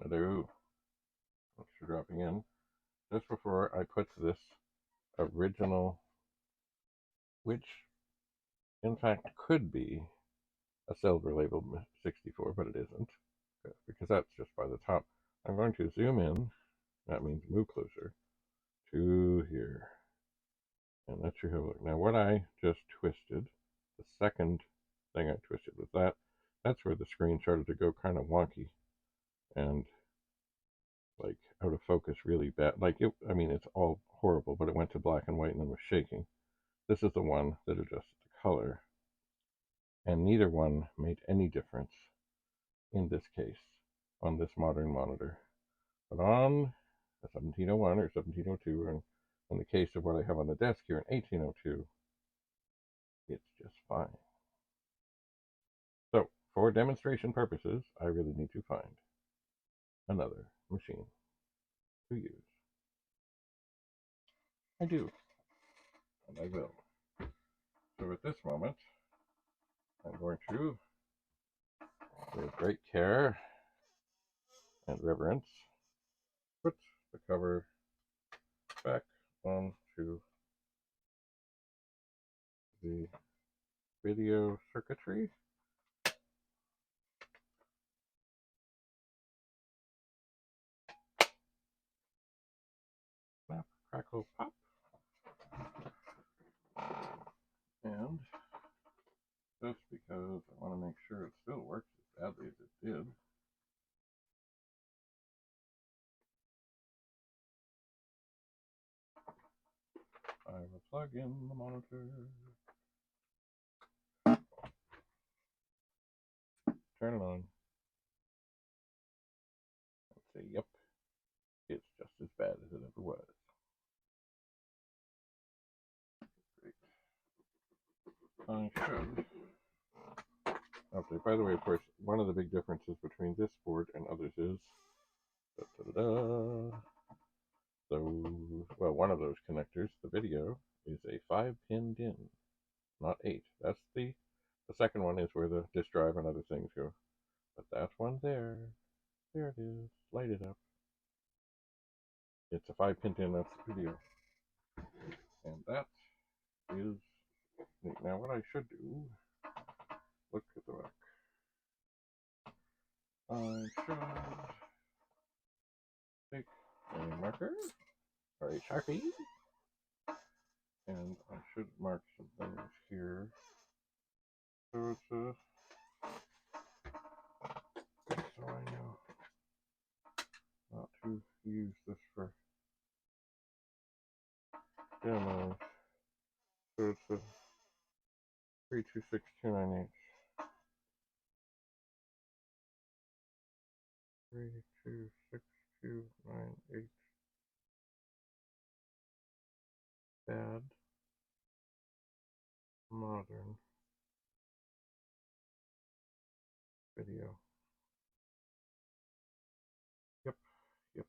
Hello, thanks for dropping in. Just before I put this original, which in fact could be a silver labeled 64, but it isn't, because that's just by the top. I'm going to zoom in, that means move closer, to here. And let you have a look. Now, what I just twisted, the second thing I twisted was that's where the screen started to go kind of wonky and like out of focus really bad. Like I mean, it's all horrible, but it went to black and white and then was shaking. This is the one that adjusted the color, and neither one made any difference in this case on this modern monitor. But on a 1701 or 1702, or in the case of what I have on the desk here, in 1802, it's just fine. So, for demonstration purposes, I really need to find another machine to use. I do, and I will. So at this moment, I'm going to, with great care and reverence, put the cover back onto the video circuitry. Snap, crackle, pop. And just because I want to make sure it still works as badly as it did, I will plug in the monitor, turn it on, and say, yep, it's just as bad as it ever was. Great. I should. Okay, by the way, of course, one of the big differences between this board and others is, well, one of those connectors, the video, is a 5-pin DIN, not 8. That's the second one is where the disk drive and other things go. But that one there it is, light it up. It's a 5-pin DIN, that's the video. And that is neat. Now what I should do, look at the back. I should take a marker, or a Sharpie, and I should mark some things here. So it's so I know not to use this for demos. So it's a 326298. 326298. Bad modern video. Yep, yep.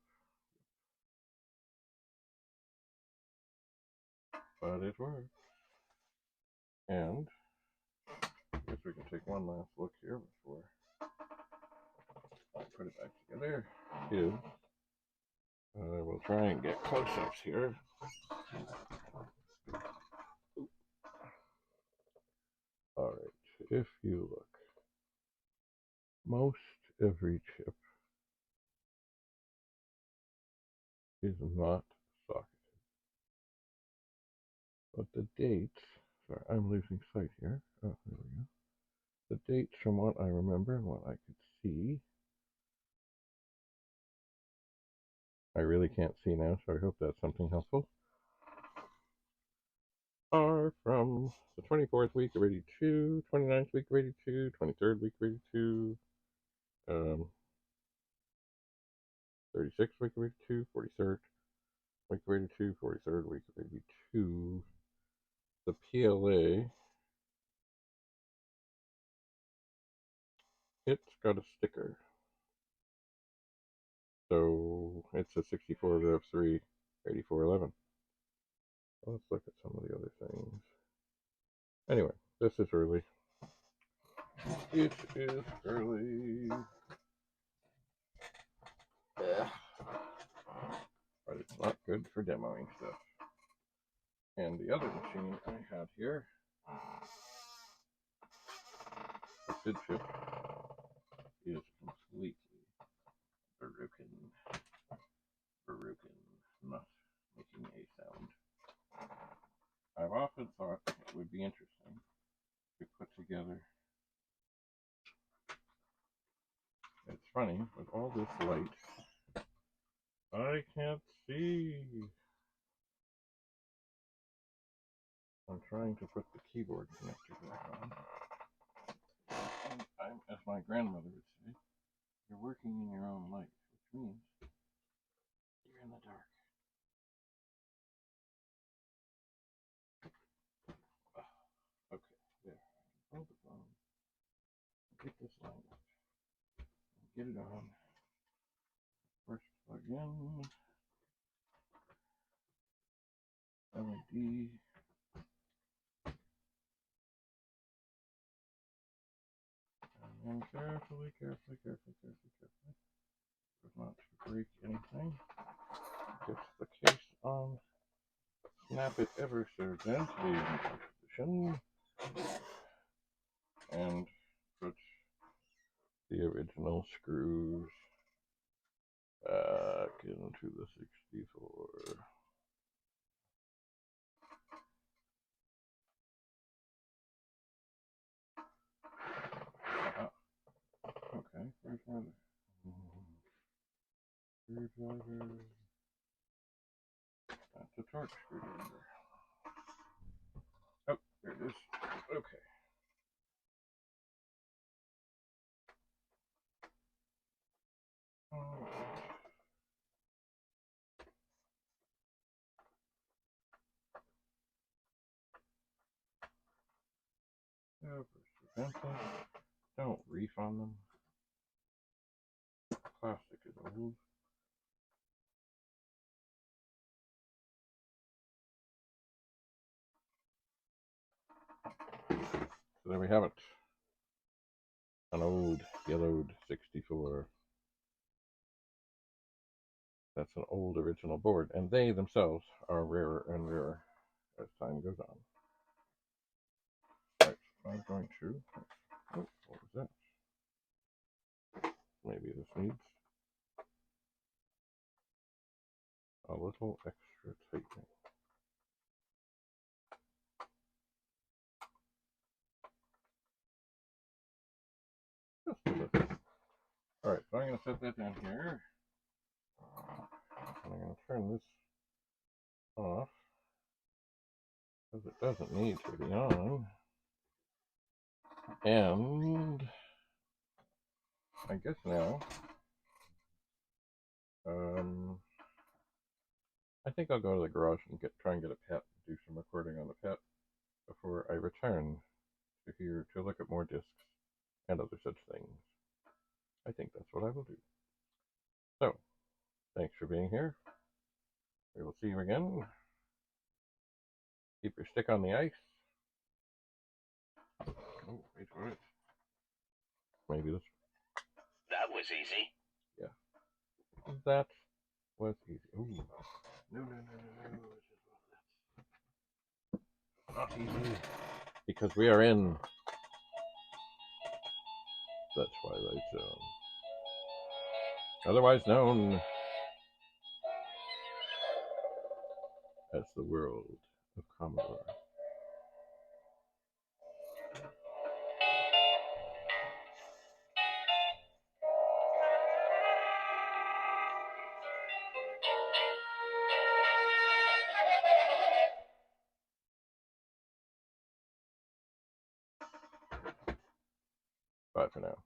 But it works. And I guess we can take one last look here before I put it back together. Here, we'll try and get close-ups here. All right, if you look, most every chip is not socketed. But the dates, sorry, I'm losing sight here. Oh, there we go. The dates from what I remember and what I could see, I really can't see now, so I hope that's something helpful, are from the 24th week of 82, 29th week of 82, 23rd week of 82, 36th week of 82, 43rd week of 82, 43rd week of 82. The PLA, it's got a sticker. So it's a 64 Rev 3 8411. Let's look at some of the other things. Anyway, this is early. It is early. not good for demoing stuff. And the other machine I had here, the SID chip, is completely broken, not making a sound. I've often thought it would be interesting to put together. It's funny, with all this light, I can't see. I'm trying to put the keyboard connector back on. And I'm, as my grandmother would say, you're working in your own light, which means you're in the dark. Okay, there. Hold the phone. Get this lined up. Get it on. First plug in. LED. And then carefully, not to break anything. Get the case on. Snap it ever so gently into position. And put the original screws back into the 64. Okay, where's my screwdriver? That's a torque screwdriver. Oh, there it is. Okay. Don't reef on them. Plastic is old. So there we have it. An old yellowed 64. That's an old original board, and they themselves are rarer and rarer as time goes on. Right, I'm going to. Oh, what was that? Maybe this needs a little extra tightening. Just a little. All right, so I'm going to set that down here. And I'm going to turn this off because it doesn't need to be on. And I guess now, I think I'll go to the garage and try and get a pet, do some recording on the pet before I return to here to look at more discs and other such things. I think that's what I will do. So, thanks for being here. We will see you again. Keep your stick on the ice. Oh, wait for it. Maybe this. That was easy. Yeah. That was easy. Ooh. No. Not easy. Because we are in the Twilight Zone. Otherwise known as the world of Commodore. Bye for now.